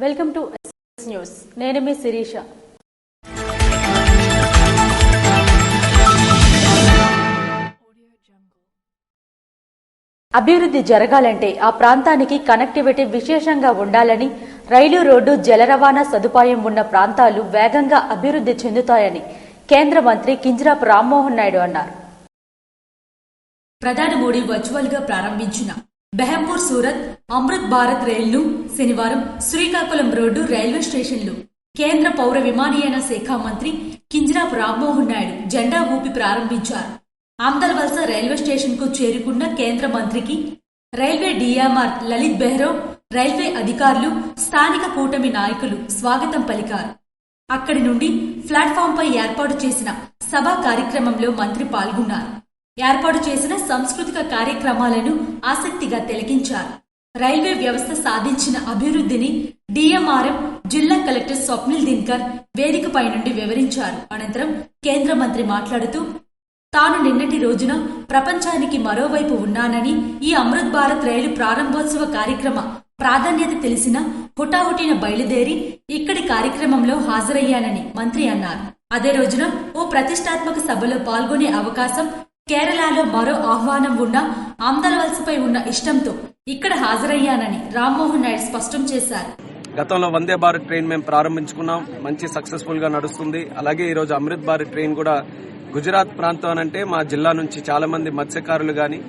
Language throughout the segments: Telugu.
Welcome to news. నేను మీ శిరీష. అభివృద్ధి జరగాలంటే ఆ ప్రాంతానికి కనెక్టివిటీ విశేషంగా ఉండాలని, రైలు రోడ్డు జల రవాణా సదుపాయం ఉన్న ప్రాంతాలు వేగంగా అభివృద్ధి చెందుతాయని కేంద్ర మంత్రి కింజరాపు రామ్మోహన్ నాయుడు అన్నారు. ప్రధాని మోడీ వర్చువల్ గా ప్రారంభించిన బెహంపూర్ సూరత్ అమృత్ భారత్ రైలును శనివారం శ్రీకాకుళం రోడ్డు రైల్వే స్టేషన్లో కేంద్ర పౌర విమానయాన శాఖ మంత్రి కింజరాపు రామ్మోహన్ నాయుడు జెండా ఊపి ప్రారంభించారు. ఆమ్దల్వలస రైల్వే స్టేషన్ కు చేరుకున్న కేంద్ర మంత్రికి రైల్వే డీఎంఆర్ లలిత్ బెహ్రా, రైల్వే అధికారులు, స్థానిక కూటమి నాయకులు స్వాగతం పలికారు. అక్కడి నుండి ప్లాట్ఫామ్ పై ఏర్పాటు చేసిన సభా కార్యక్రమంలో మంత్రి పాల్గొన్నారు. ఏర్పాటు చేసిన సాంస్కృతిక కార్యక్రమాలను ఆసక్తిగా తిలకించారు. రైల్వే వ్యవస్థ సాధించిన అభివృద్ధిని డీఎంఆర్ఎం జిల్లా కలెక్టర్ స్వప్నిల్ దినకర్ వేదికపై నుండి వివరించారు. అనంతరం కేంద్ర మంత్రి మాట్లాడుతూ, తాను నిన్నటి రోజున ప్రపంచానికి మరోవైపు ఉన్నానని, ఈ అమృత్ భారత్ రైలు ప్రారంభోత్సవ కార్యక్రమ ప్రాధాన్యత తెలిసిన హుటాహుటిన బయలుదేరి ఇక్కడి కార్యక్రమంలో హాజరయ్యానని మంత్రి అన్నారు. అదే రోజున ఓ ప్రతిష్టాత్మక సభలో పాల్గొనే అవకాశం, కేరళలో మరో ఆహ్వానం ఉన్న ఆమ్దల్వలసపై ఉన్న ఇష్టంతో ఇక్కడ హాజరయ్యానని రామ్మోహన్ నాయుడు స్పష్టం చేశారు. గతంలో వందే భారత్ ట్రైన్ మేము ప్రారంభించుకున్నాం, మంచి సక్సెస్ఫుల్ గా నడుస్తుంది. అలాగే ఈ రోజు అమృత్ భారత్ ట్రైన్ కూడా గుజరాత్ ప్రాంతం అంటే మా జిల్లా నుంచి చాలా మంది మత్స్యకారులు గాని,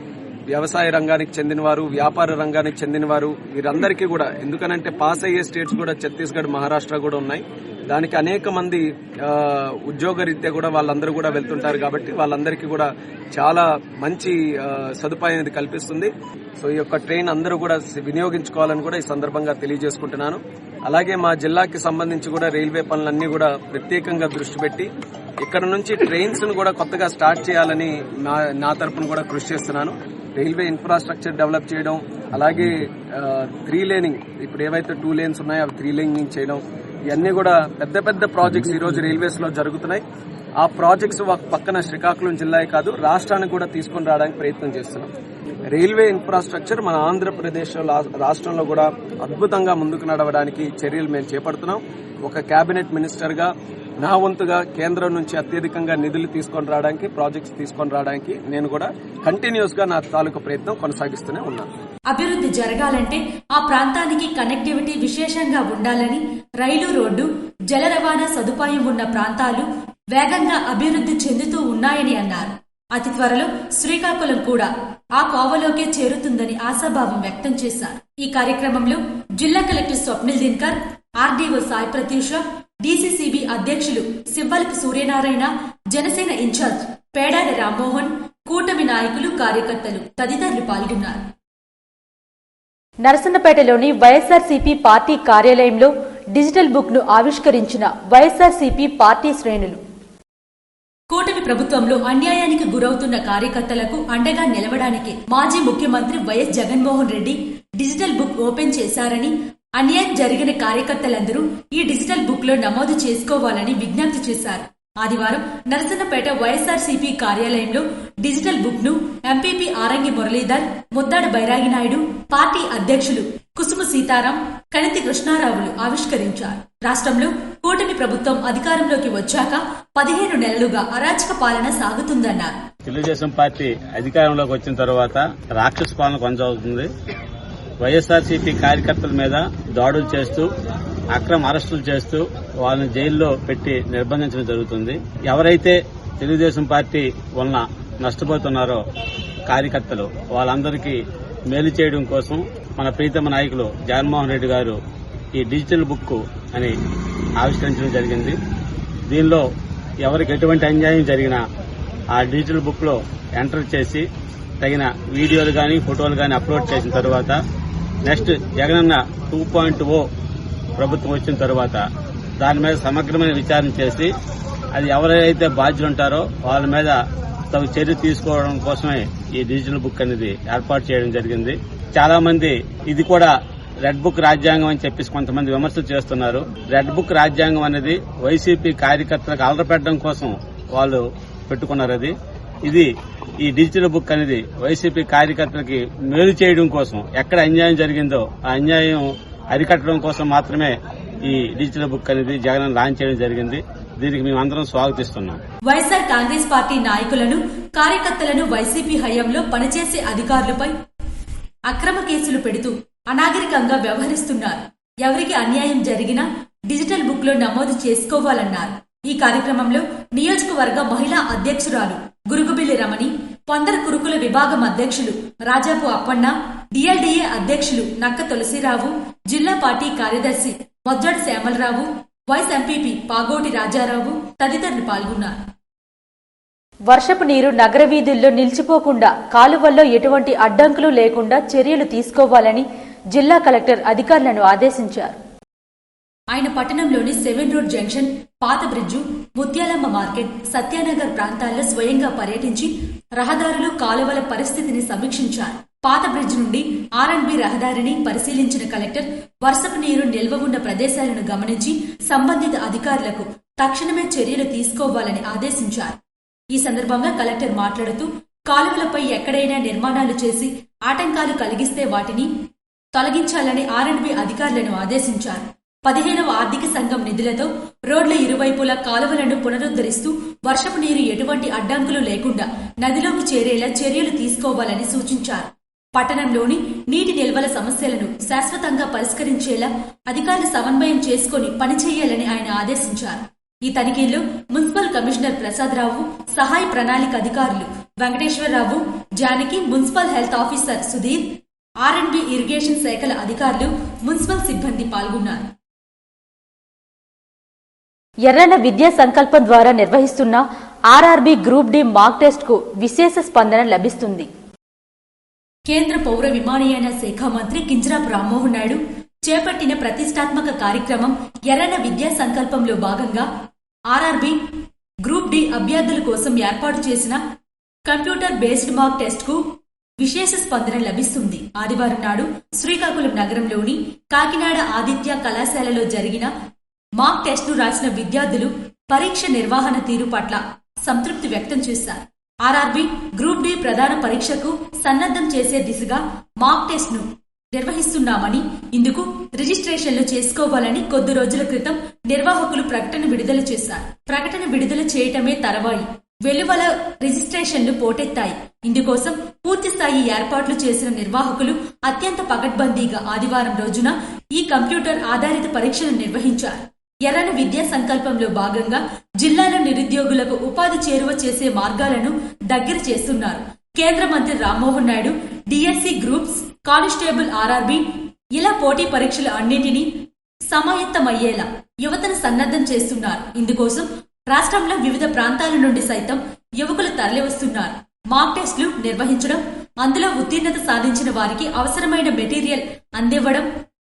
వ్యవసాయ రంగానికి చెందినవారు, వ్యాపార రంగానికి చెందినవారు, వీరందరికీ కూడా, ఎందుకనంటే పాస్ అయ్యే స్టేట్స్ కూడా ఛత్తీస్గఢ్, మహారాష్ట్ర కూడా ఉన్నాయి. దానికి అనేక మంది ఉద్యోగరీత్యా కూడా వాళ్ళందరూ కూడా వెళ్తుంటారు. కాబట్టి వాళ్ళందరికీ కూడా చాలా మంచి సదుపాయం ఇది కల్పిస్తుంది. సో ఈ యొక్క ట్రైన్ అందరూ కూడా వినియోగించుకోవాలని కూడా ఈ సందర్భంగా తెలియజేసుకుంటున్నాను. అలాగే మా జిల్లాకి సంబంధించి కూడా రైల్వే పనులన్నీ కూడా ప్రత్యేకంగా దృష్టి పెట్టి ఇక్కడ నుంచి ట్రైన్స్ ను కూడా కొత్తగా స్టార్ట్ చేయాలని నా తరపున కూడా కృషి చేస్తున్నాను. రైల్వే ఇన్ఫ్రాస్ట్రక్చర్ డెవలప్ చేయడం, అలాగే 3 లేనింగ్, ఇప్పుడు ఏవైతే 2 లేన్స్ ఉన్నాయో అవి 3 లేనింగ్ చేయడం, ఇవన్నీ కూడా పెద్ద పెద్ద ప్రాజెక్ట్స్ ఈ రోజు రైల్వేస్ లో జరుగుతున్నాయి. ఆ ప్రాజెక్ట్స్ పక్కన శ్రీకాకుళం జిల్లా కాదు, రాష్ట్రానికి కూడా తీసుకుని రావడానికి ప్రయత్నం చేస్తున్నాం. రైల్వే ఇన్ఫ్రాస్ట్రక్చర్ మన ఆంధ్రప్రదేశ్ రాష్ట్రంలో కూడా అద్భుతంగా ముందుకు నడవడానికి చర్యలు మేము చేపడుతున్నాం. ఒక కేబినెట్ మినిస్టర్ గా నా వంతుగా కేంద్రం నుంచి అత్యధికంగా నిధులు తీసుకొని రావడానికి, ప్రాజెక్ట్స్ తీసుకొని రావడానికి నేను కూడా కంటిన్యూస్ గా నా తాలూకు ప్రయత్నం కొనసాగిస్తూనే ఉన్నాను. అభివృద్ధి జరగాలంటే ఆ ప్రాంతానికి కనెక్టివిటీ విశేషంగా ఉండాలని, రైలు రోడ్డు జల రవాణా సదుపాయం ఉన్న ప్రాంతాలు వేగంగా అభివృద్ధి చెందుతూ ఉన్నాయని అన్నారు. అతి త్వరలో శ్రీకాకుళం కూడా ఆ కోవలోకే చేరుతుందని ఆశాభావం వ్యక్తం చేశారు. ఈ కార్యక్రమంలో జిల్లా collector Swapnil Dinakar, RDO Sai Prathyusha, DCCB అధ్యక్షులు సివ్వలపు సూర్యనారాయణ, జనసేన ఇన్ఛార్జ్ పేడారి రామ్మోహన్, కూటమి నాయకులు, కార్యకర్తలు తదితరులు పాల్గొన్నారు. నరసన్నపేటలోని వైఎస్ఆర్సీపీ పార్టీ కార్యాలయంలో డిజిటల్ బుక్ ను ఆవిష్కరించిన వైఎస్ఆర్సీపీ పార్టీ శ్రేణులు. కూటమి ప్రభుత్వంలో అన్యాయానికి గురవుతున్న కార్యకర్తలకు అండగా నిలవడానికి మాజీ ముఖ్యమంత్రి YS Jaganmohan Reddy digital book open చేశారని, అన్యాయం జరిగిన కార్యకర్తలందరూ ఈ డిజిటల్ బుక్ లో నమోదు చేసుకోవాలని విజ్ఞప్తి చేశారు. ఆదివారం నరసన్నపేట వైఎస్ఆర్సీపీ కార్యాలయంలో డిజిటల్ బుక్ ను ఎంపీపీ ఆరంగి మురళీధర్, ముద్దాడ బైరాగి నాయుడు, పార్టీ అధ్యక్షులు కుసుమ సీతారాం, కణితి కృష్ణారావులు ఆవిష్కరించారు. రాష్ట్రంలో కూటమి ప్రభుత్వం అధికారంలోకి వచ్చాక 15 నెలలుగా అరాచక పాలన సాగుతుందన్నారు. తెలుగుదేశం పార్టీ అధికారంలోకి వచ్చిన తర్వాత రాక్షస పాలన కొనసాగుతుంది. వైఎస్ఆర్సీపీ కార్యకర్తల మీద దాడులు చేస్తూ, అక్రమ అరెస్టులు చేస్తూ వాళ్ళని జైల్లో పెట్టి నిర్బంధించడం జరుగుతుంది. ఎవరైతే తెలుగుదేశం పార్టీ వలన నష్టపోతున్నారో కార్యకర్తలు, వాళ్ళందరికీ మేలు చేయడం కోసం మన ప్రీతమ నాయకులు జగన్మోహన్ రెడ్డి గారు ఈ డిజిటల్ బుక్ అని ఆవిష్కరించడం జరిగింది. దీనిలో ఎవరికి ఎటువంటి అన్యాయం జరిగినా ఆ డిజిటల్ బుక్ లో ఎంటర్ చేసి తగిన వీడియోలు గాని, ఫోటోలు గాని అప్లోడ్ చేసిన తర్వాత నెక్స్ట్ జగనన్న 2.0 ప్రభుత్వం వచ్చిన తర్వాత దాని మీద సమగ్రమైన విచారణ చేసి అది ఎవరైతే బాధ్యులుంటారో వాళ్ళ మీద తగు చర్య తీసుకోవడం కోసమే ఈ డిజిటల్ బుక్ అనేది ఏర్పాటు చేయడం జరిగింది. చాలా మంది ఇది కూడా రెడ్ బుక్ రాజ్యాంగం అని చెప్పేసి కొంతమంది విమర్శలు చేస్తున్నారు. రెడ్ బుక్ రాజ్యాంగం అనేది వైసీపీ కార్యకర్తలకు అలరపెట్టడం కోసం వాళ్ళు పెట్టుకున్నారు. ఇది ఈ డిజిటల్ బుక్ అనేది వైసీపీ కార్యకర్తలకి మేలు చేయడం కోసం, ఎక్కడ అన్యాయం జరిగిందో ఆ అన్యాయం అరికట్టడం కోసం మాత్రమే ఈ డిజిటల్ బుక్ అనేది జగన్ లాంచ్ చేయడం జరిగింది. దీనికి మేమందరం స్వాగతిస్తున్నాం. వైఎస్ఆర్ కాంగ్రెస్ పార్టీ నాయకులను, కార్యకర్తలను వైసీపీ హయాంలో పనిచేసే అధికారులపై అక్రమ కేసులు పెడుతూ అనాగరికంగా వ్యవహరిస్తున్నారు. ఎవరికి అన్యాయం జరిగినా డిజిటల్ బుక్ లో నమోదు చేసుకోవాలన్నారు. ఈ కార్యక్రమంలో నియోజకవర్గ మహిళా అధ్యక్షురాలు గురుగుబిల్లి రమణి, పొందర కురుకుల విభాగం అధ్యక్షులు రాజాపు అప్పన్న, డిఎల్డిఏ అధ్యక్షులు నక్క తులసిరావు, జిల్లా పార్టీ కార్యదర్శి మొజ్జడి శ్యామలరావు, వైస్ ఎంపీపీ పాగోటి రాజారావు తదితరులు పాల్గొన్నారు. వర్షపు నీరు నగర వీధుల్లో నిలిచిపోకుండా కాలువల్లో ఎటువంటి అడ్డంకులు లేకుండా చర్యలు తీసుకోవాలని జిల్లా కలెక్టర్ అధికారులను ఆదేశించారు. ఆయన పట్టణంలోని 7 రోడ్ జంక్షన్, పాత బ్రిడ్జు, ముత్యాలమ్మ మార్కెట్, సత్యానగర్ ప్రాంతాల్లో స్వయంగా పర్యటించి రహదారులు, కాలువల పరిస్థితిని సమీక్షించారు. పాత బ్రిడ్జ్ నుండి R&B రహదారిని పరిశీలించిన కలెక్టర్ వర్షపు నీరు నిల్వ ఉన్న ప్రదేశాలను గమనించి సంబంధిత అధికారులకు తక్షణమే చర్యలు తీసుకోవాలని ఆదేశించారు. ఈ సందర్భంగా కలెక్టర్ మాట్లాడుతూ కాలువలపై ఎక్కడైనా నిర్మాణాలు చేసి ఆటంకాలు కలిగిస్తే వాటిని తొలగించాలని R&B అధికారులను ఆదేశించారు. 15వ ఆర్థిక సంఘం నిధులతో రోడ్ల ఇరువైపులా కాలువలను పునరుద్ధరిస్తూ వర్షపు నీరు ఎటువంటి అడ్డంకులు లేకుండా నదిలోకి చేరేలా చర్యలు తీసుకోవాలని సూచించారు. పట్టణంలోని నీటి నిల్వల సమస్యలను శాశ్వతంగా పరిష్కరించేలా అధికారులు సమన్వయం చేసుకుని పనిచేయాలని ఆయన ఆదేశించారు. ఈ తనిఖీల్లో మున్సిపల్ కమిషనర్ ప్రసాదరావు, సహాయ ప్రణాళిక అధికారులు Venkateswararao, Janaki, municipal health officer Sudheer, R&B irrigation శాఖల అధికారులు, మున్సిపల్ సిబ్బంది పాల్గొన్నారు. ఎర్రన విద్యా సంకల్పం ద్వారా నిర్వహిస్తున్న RRB group D mock test కు విశేష స్పందన లభిస్తుంది. కేంద్ర పౌర విమానయాన శాఖ మంత్రి కింజరాపు రామ్మోహన్ నాయుడు చేపట్టిన ప్రతిష్టాత్మక కార్యక్రమం ఎర్రన విద్యా సంకల్పంలో భాగంగా RRB గ్రూప్ డి అభ్యర్థుల కోసం ఏర్పాటు చేసిన కంప్యూటర్ బేస్డ్ మాక్ టెస్ట్ కు విశేష స్పందన లభిస్తుంది. ఆదివారం నాడు శ్రీకాకుళం నగరంలోని కాకినాడ ఆదిత్య కళాశాలలో జరిగిన మాక్ టెస్ట్ ను రాసిన విద్యార్థులు పరీక్ష నిర్వహణ తీరు పట్ల సంతృప్తి వ్యక్తం చేశారు. RRB గ్రూప్ డి ప్రధాన పరీక్షకు సన్నద్ధం చేసే దిశగా మాక్ టెస్ట్ ను నిర్వహిస్తున్నామని, ఇందుకు రిజిస్ట్రేషన్లు చేసుకోవాలని కొద్ది రోజుల క్రితం నిర్వాహకులు ప్రకటన విడుదల చేశారు. ప్రకటన విడుదల చేయటమే తరవాయి వెలువల రిజిస్ట్రేషన్లు పోటెత్తాయి. ఇందుకోసం పూర్తిస్థాయి ఏర్పాట్లు చేసిన నిర్వాహకులు అత్యంత పకడ్బందీగా ఆదివారం రోజున ఈ కంప్యూటర్ ఆధారిత పరీక్షను నిర్వహించారు. ఎర్రన విద్యా సంకల్పంలో భాగంగా జిల్లాలో నిరుద్యోగులకు ఉపాధి చేరువ చేసే మార్గాలను దగ్గర చేస్తున్నారు. కేంద్ర మంత్రి Rammohan Naidu DSC groups, constable, RRB ఇలా పోటీ పరీక్షలు అన్నింటినీ సమాయత్తమయ్యేలా యువతను సన్నద్ధం చేస్తున్నారు. ఇందుకోసం రాష్ట్రంలో వివిధ ప్రాంతాల నుండి సైతం యువకులు తరలివస్తున్నారు. మాక్ టెస్టులు నిర్వహించడం, అందులో ఉత్తీర్ణత సాధించిన వారికి అవసరమైన మెటీరియల్ అందివ్వడం,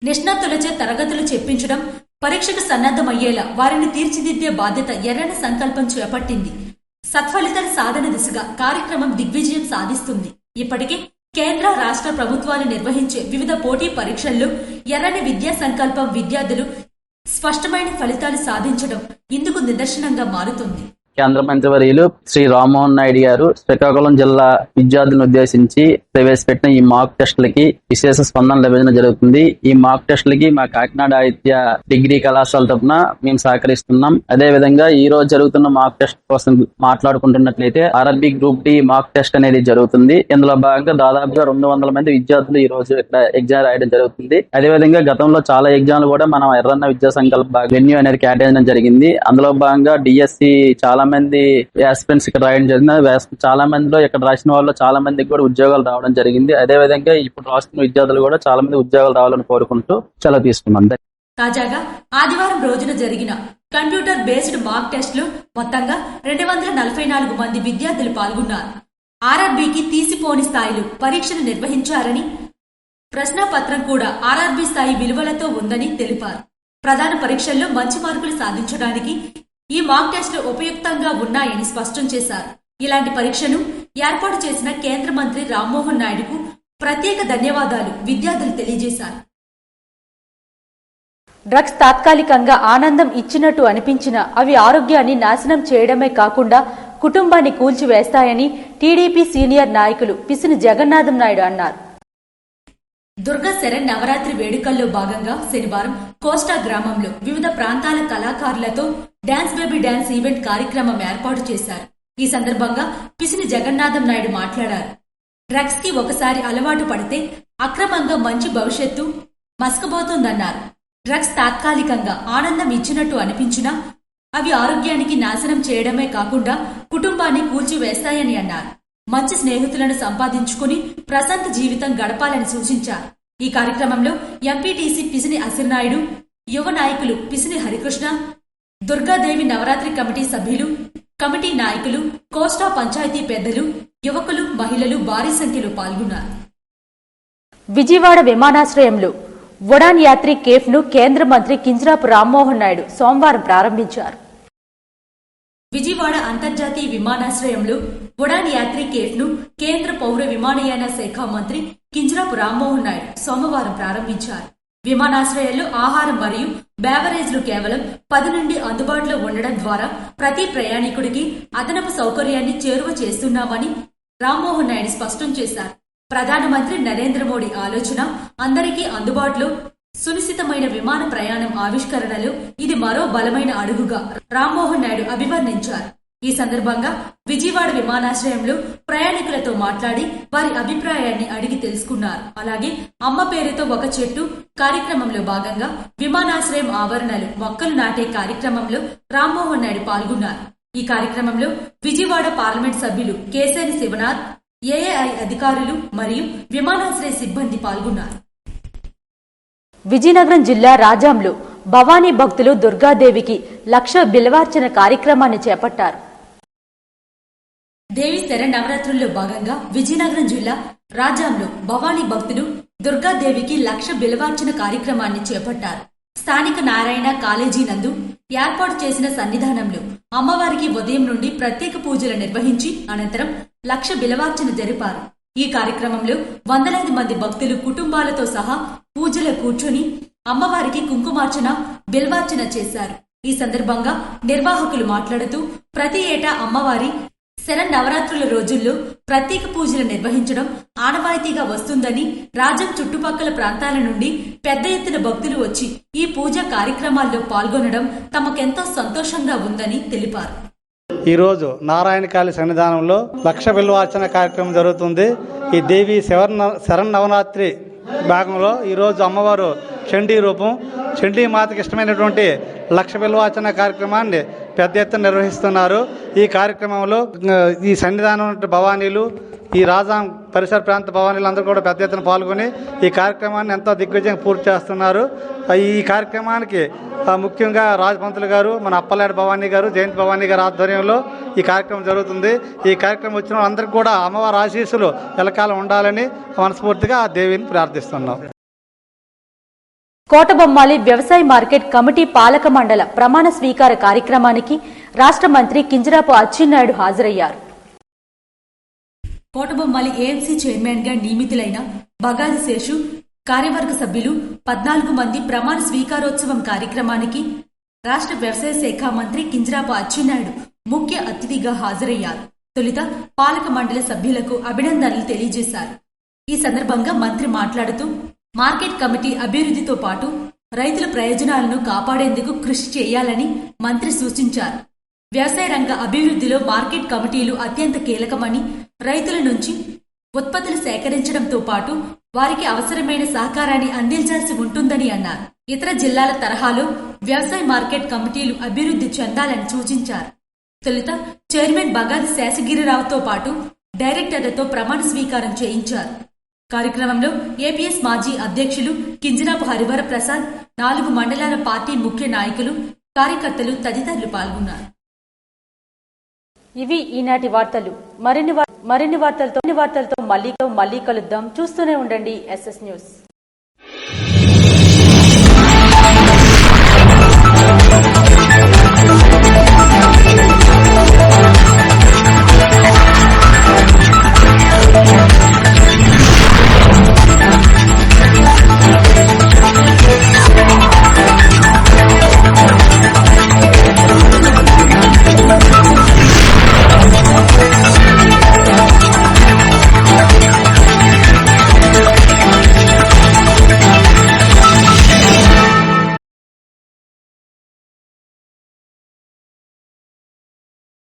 నిష్ణాతులచే తరగతులు చెప్పించడం, పరీక్షకు సన్నద్ధమయ్యేలా వారిని తీర్చిదిద్దే బాధ్యత ఎర్రన సంకల్పం చేపట్టింది. సత్ఫలితాల సాధన దిశగా కార్యక్రమం దిగ్విజయం సాధిస్తుంది. ఇప్పటికే కేంద్ర, రాష్ట్ర ప్రభుత్వాలు నిర్వహించే వివిధ పోటీ పరీక్షల్లో ఎర్రన విద్యా సంకల్పం విద్యార్థులు స్పష్టమైన ఫలితాలు సాధించడం ఇందుకు నిదర్శనంగా మారుతుంది. కేంద్ర మంత్రివర్యులు శ్రీ రామ్మోహన్ నాయుడు గారు శ్రీకాకుళం జిల్లా విద్యార్థులను ఉద్దేశించి ప్రవేశపెట్టిన ఈ మాక్ టెస్టులకి విశేష స్పందన లభించడం జరుగుతుంది. ఈ మాక్ టెస్టులకి మా కాకినాడ ఆదిత్య డిగ్రీ కళాశాల తరఫున మేము సహకరిస్తున్నాం. అదే విధంగా ఈ రోజు జరుగుతున్న మాక్ టెస్ట్ కోసం మాట్లాడుకుంటున్నట్లయితే RRB group D mock test అనేది జరుగుతుంది. ఇందులో భాగంగా దాదాపుగా 200 మంది విద్యార్థులు ఈ రోజు ఇక్కడ ఎగ్జామ్ రాయడం జరుగుతుంది. అదేవిధంగా గతంలో చాలా ఎగ్జామ్లు కూడా మనం ఎర్రన్న విద్యా సంకల్ప వెన్యూ అనేది కేటాయించడం జరిగింది. అందులో భాగంగా DSC చాలా మంది ఆస్పిరెంట్స్ ఇక్కడ రాయడం జరిగింది. చాలా మందిలో ఇక్కడ రాసిన వాళ్ళు చాలా మందికి కూడా ఉద్యోగాలు రావడం జరిగింది. అదే విధంగా ఇప్పుడు రాస్తున్న విద్యార్థులు కూడా చాలా మంది ఉద్యోగాలు రావాలని కోరుకుంటూ సెలవు తీసుకున్నాం. తాజాగా ఆదివారం రోజున జరిగిన కంప్యూటర్ బేస్డ్ మాక్ టెస్ట్ లో మొత్తంగా 244 మంది విద్యార్థులు పాల్గొన్నారు. RRBకి తీసిపోని స్థాయిలో పరీక్షను నిర్వహించారని, ప్రశ్నాపత్రం కూడా RRB స్థాయి విలువలతో ఉందని తెలిపారు. ప్రధాన పరీక్షల్లో మంచి మార్కులు సాధించడానికి ఈ మాక్ టెస్టులు ఉపయుక్తంగా ఉన్నాయని స్పష్టం చేశారు. ఇలాంటి పరీక్షను ఏర్పాటు చేసిన కేంద్ర మంత్రి రామ్మోహన్ నాయుడుకు ప్రత్యేక ధన్యవాదాలు విద్యార్థులు తెలియజేశారు. డ్రగ్స్ తాత్కాలికంగా ఆనందం ఇచ్చినట్టు అనిపించినా అవి ఆరోగ్యాన్ని నాశనం చేయడమే కాకుండా కుటుంబాన్ని కూల్చివేస్తాయని టీడీపీ సీనియర్ నాయకులు పిసిని జగన్నాథం నాయుడు అన్నారు. దుర్గా శరణ్ నవరాత్రి వేడుకల్లో భాగంగా శనివారం కోస్టా గ్రామంలో వివిధ ప్రాంతాల కళాకారులతో డాన్స్ బేబీ డాన్స్ ఈవెంట్ కార్యక్రమం ఏర్పాటు చేశారు. ఈ సందర్భంగా పిసిని జగన్నాథం నాయుడు మాట్లాడారు. డ్రగ్స్ కి ఒకసారి అలవాటు పడితే అక్రమంగా మంచి భవిష్యత్తు మసకబోతోందన్నారు. డ్రగ్స్ తాత్కాలికంగా ఆనందం ఇచ్చినట్టు అనిపించినా అవి ఆరోగ్యానికి నాశనం చేయడమే కాకుండా కుటుంబాన్ని కూల్చివేస్తాయని అన్నారు. మంచి స్నేహితులను సంపాదించుకుని ప్రశాంత జీవితం గడపాలని సూచించారు. ఈ కార్యక్రమంలో ఎంపీటీసీ పిసిని అసిర్నాయుడు, యువ నాయకులు పిసిని హరికృష్ణ, దుర్గాదేవి నవరాత్రి కమిటీ సభ్యులు, కమిటీ నాయకులు, కోస్టా పంచాయతీ పెద్దలు, యువకులు, మహిళలు భారీ సంఖ్యలో పాల్గొన్నారు. విజయవాడ విమానాశ్రయంలో ఉడాన్ యాత్రి కేఫ్ ను కేంద్ర మంత్రి కింజరాపు రామ్మోహన్ నాయుడు సోమవారం ప్రారంభించారు. విజయవాడ అంతర్జాతీయ విమానాశ్రయంలో ఉడాన్ యాత్రి కేఫ్ ను కేంద్ర పౌర విమానయాన శాఖ మంత్రి కింజరాపు రామ్మోహన్ నాయుడు సోమవారం ప్రారంభించారు. విమానాశ్రయాల్లో ఆహారం మరియు బేవరేజ్లు కేవలం 10 నుండి అందుబాటులో ఉండడం ద్వారా ప్రతి ప్రయాణికుడికి అదనపు సౌకర్యాన్ని చేరువ చేస్తున్నామని రామ్మోహన్ నాయుడు స్పష్టం చేశారు. ప్రధానమంత్రి నరేంద్ర మోడీ ఆలోచన అందరికీ అందుబాటులో సునిశ్చితమైన విమాన ప్రయాణం ఆవిష్కరణలో ఇది మరో బలమైన అడుగుగా రామ్మోహన్ నాయుడు అభివర్ణించారు. ఈ సందర్భంగా విజయవాడ విమానాశ్రయంలో ప్రయాణికులతో మాట్లాడి వారి అభిప్రాయాన్ని అడిగి తెలుసుకున్నారు. అలాగే అమ్మ పేరుతో ఒక చెట్టు కార్యక్రమంలో భాగంగా విమానాశ్రయం ఆవరణలో మొక్కలు నాటే కార్యక్రమంలో రామ్మోహన్ నాయుడు పాల్గొన్నారు. ఈ కార్యక్రమంలో విజయవాడ పార్లమెంట్ సభ్యులు కేశేని శివనాథ్, ఏఏఐ అధికారులు మరియు విమానాశ్రయ సిబ్బంది పాల్గొన్నారు. విజయనగరం జిల్లా రాజాంలో భవానీ భక్తులు దుర్గాదేవికి 1,00,000 బిల్వార్చన కార్యక్రమాన్ని చేపట్టారు. దేవి శరన్నవరాత్రుల్లో భాగంగా విజయనగరం జిల్లా రాజాంలో భవానీ భక్తులు దుర్గాదేవికి 1,00,000 బిల్వార్చన కార్యక్రమాన్ని చేపట్టారు. స్థానిక నారాయణ కాలేజీ నందు ఏర్పాటు చేసిన సన్నిధానంలో అమ్మవారికి ఉదయం నుండి ప్రత్యేక పూజలు నిర్వహించి అనంతరం 1,00,000 బిల్వార్చన జరిపారు. ఈ కార్యక్రమంలో వందలాది మంది భక్తులు కుటుంబాలతో సహా పూజలో కూర్చొని అమ్మవారికి కుంకుమార్చన, బిల్వార్చన చేశారు. ఈ సందర్భంగా నిర్వాహకులు మాట్లాడుతూ ప్రతి ఏటా అమ్మవారి శరన్నవరాత్రుల రోజుల్లో ప్రత్యేక పూజలు నిర్వహించడం ఆనవాయితీగా వస్తుందని, రాజం చుట్టుపక్కల ప్రాంతాల నుండి పెద్ద ఎత్తున భక్తులు వచ్చి ఈ పూజా కార్యక్రమాల్లో పాల్గొనడం తమకెంతో సంతోషంగా ఉందని తెలిపారు. ఈరోజు నారాయణకాళి సన్నిధానంలో 1,00,000 బిల్వార్చన కార్యక్రమం జరుగుతుంది. ఈ దేవి శరన్నవరాత్రి భాగంలో ఈరోజు అమ్మవారు చండీ రూపం, చండీ మాతకి ఇష్టమైనటువంటి 1,00,000 బిల్వార్చన కార్యక్రమాన్ని పెద్ద ఎత్తున నిర్వహిస్తున్నారు. ఈ కార్యక్రమంలో ఈ సన్నిధానం భవానీలు, ఈ రాజాం పరిసర ప్రాంత భవానీలు అందరూ కూడా పెద్ద ఎత్తున పాల్గొని ఈ కార్యక్రమాన్ని ఎంతో దిగ్విజయంగా పూర్తి చేస్తున్నారు. ఈ కార్యక్రమానికి ముఖ్యంగా రాజపంతులు గారు, మన అప్పలాడి భవానీ గారు, జయంతి భవానీ గారి ఆధ్వర్యంలో ఈ కార్యక్రమం జరుగుతుంది. ఈ కార్యక్రమం వచ్చిన వాళ్ళందరికీ కూడా అమ్మవారి ఆశీస్సులు ఎల్లకాలం ఉండాలని మనస్ఫూర్తిగా ఆ దేవిని ప్రార్థిస్తున్నాం. కోటబొమ్మాలి వ్యవసాయ మార్కెట్ కమిటీ పాలక మండల ప్రమాణ స్వీకార కార్యక్రమానికి రాష్ట్ర మంత్రి కింజరాపు అచ్చెన్నాయుడు హాజరయ్యారు. కోటబొమ్మాలి ఏఎంసీ చైర్మన్ గా నియమితులైన బగాది శేషు, కార్యవర్గ సభ్యులు 14 మంది ప్రమాణ స్వీకారోత్సవం కార్యక్రమానికి రాష్ట్ర వ్యవసాయ శాఖ మంత్రి కింజరాపు అచ్చెన్నాయుడు ముఖ్య అతిథిగా హాజరయ్యారు. తొలుత పాలక మండలి సభ్యులకు అభినందనలు తెలియజేశారు. ఈ సందర్భంగా మంత్రి మాట్లాడుతూ మార్కెట్ కమిటీ అభివృద్ధితో పాటు రైతుల ప్రయోజనాలను కాపాడేందుకు కృషి చేయాలని మంత్రి సూచించారు. వ్యవసాయ రంగ అభివృద్ధిలో మార్కెట్ కమిటీలు అత్యంత కీలకమని, రైతుల నుంచి ఉత్పత్తులు సేకరించడంతో పాటు వారికి అవసరమైన సహకారాన్ని అందించాల్సి ఉంటుందని అన్నారు. ఇతర జిల్లాల తరహాలో వ్యవసాయ మార్కెట్ కమిటీలు అభివృద్ధి చెందాలని సూచించారు. తొలుత చైర్మన్ బగాది శేషగిరిరావుతో పాటు డైరెక్టర్లతో ప్రమాణ స్వీకారం చేయించారు. కార్యక్రమంలో ఏపీఎస్ మాజీ అధ్యక్షులు కింజరాపు హరివర ప్రసాద్, 4 మండలాల పార్టీ ముఖ్య నాయకులు, కార్యకర్తలు తదితరులు పాల్గొన్నారు. ఇవి ఈనాటి వార్తలు. మరిన్ని వార్తలతో మళ్ళీ కలుద్దాం. చూస్తూనే ఉండండి SS న్యూస్.